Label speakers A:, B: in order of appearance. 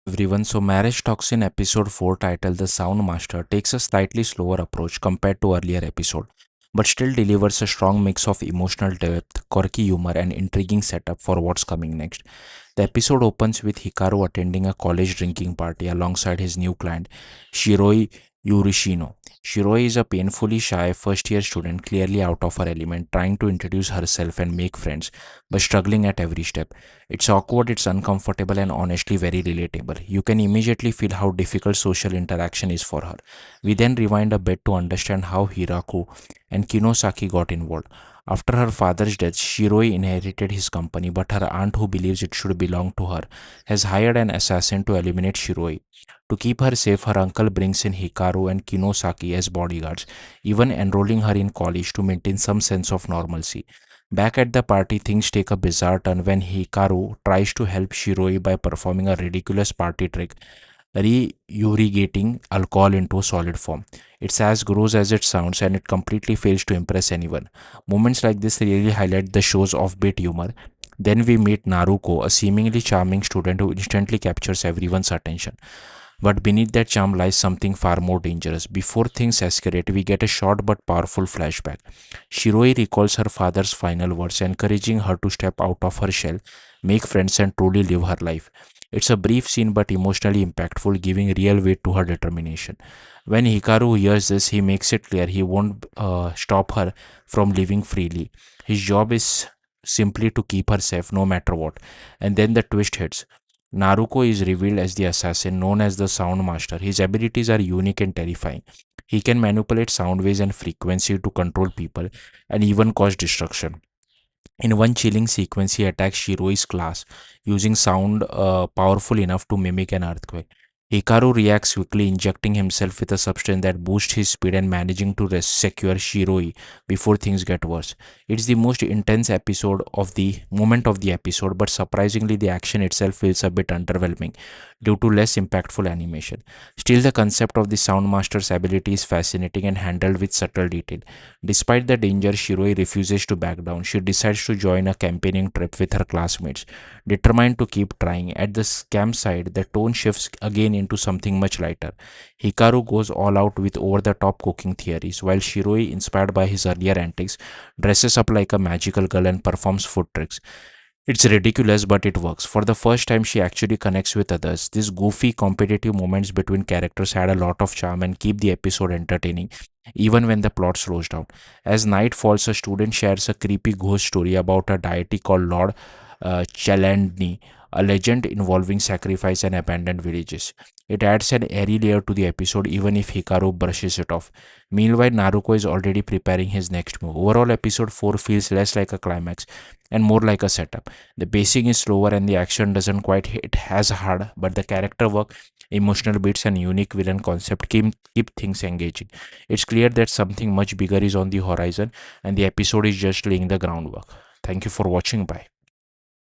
A: Everyone. So, Marriagetoxin episode 4 titled The Sound Master takes a slightly slower approach compared to earlier episode, but still delivers a strong mix of emotional depth, quirky humor, and intriguing setup for what's coming next. The episode opens with Hikaru attending a college drinking party alongside his new client, Shiroi Yurishino. Shiroi is a painfully shy first year student, clearly out of her element, trying to introduce herself and make friends, but struggling at every step. It's awkward, it's uncomfortable, and honestly very relatable. You can immediately feel how difficult social interaction is for her. We then rewind a bit to understand how Hiraku and Kinosaki got involved. After her father's death, Shiroi inherited his company, but her aunt, who believes it should belong to her, has hired an assassin to eliminate Shiroi. To keep her safe, her uncle brings in Hikaru and Kinosaki as bodyguards, even enrolling her in college to maintain some sense of normalcy. Back at the party, things take a bizarre turn when Hikaru tries to help Shiroi by performing a ridiculous party trick, re-irrigating alcohol into a solid form. It's as gross as it sounds, and it completely fails to impress anyone. Moments like this really highlight the show's offbeat humor. Then we meet Naruko, a seemingly charming student who instantly captures everyone's attention. But beneath that charm lies something far more dangerous. Before things escalate, we get a short but powerful flashback. Shiroi recalls her father's final words, encouraging her to step out of her shell, make friends, and truly live her life. It's a brief scene but emotionally impactful, giving real weight to her determination. When Hikaru hears this, he makes it clear he won't stop her from living freely. His job is simply to keep her safe no matter what. And then the twist hits. Naruko is revealed as the assassin known as the Sound Master. His abilities are unique and terrifying. He can manipulate sound waves and frequency to control people and even cause destruction. In one chilling sequence, he attacks Shiroi's class using sound powerful enough to mimic an earthquake. Hikaru reacts quickly, injecting himself with a substance that boosts his speed and managing to secure Shiroi before things get worse. It's the most intense episode of the moment of the episode, but surprisingly, the action itself feels a bit underwhelming due to less impactful animation. Still, the concept of the Soundmaster's ability is fascinating and handled with subtle detail. Despite the danger, Shiroi refuses to back down. She decides to join a campaigning trip with her classmates, determined to keep trying. At the scam side, the tone shifts again into something much lighter. Hikaru goes all out with over the top cooking theories, while Shiroi, inspired by his earlier antics, dresses up like a magical girl and performs foot tricks. It's ridiculous, but it works. For the first time, she actually connects with others. These goofy, competitive moments between characters add a lot of charm and keep the episode entertaining, even when the plot slows down. As night falls, a student shares a creepy ghost story about a deity called Lord Chalandni, a legend involving sacrifice and abandoned villages. It adds an airy layer to the episode, even if Hikaru brushes it off. Meanwhile, Naruko is already preparing his next move. Overall, episode 4 feels less like a climax and more like a setup. The pacing is slower and the action doesn't quite hit as hard, but the character work, emotional beats, and unique villain concept keep things engaging. It's clear that something much bigger is on the horizon, and the episode is just laying the groundwork. Thank you for watching. Bye.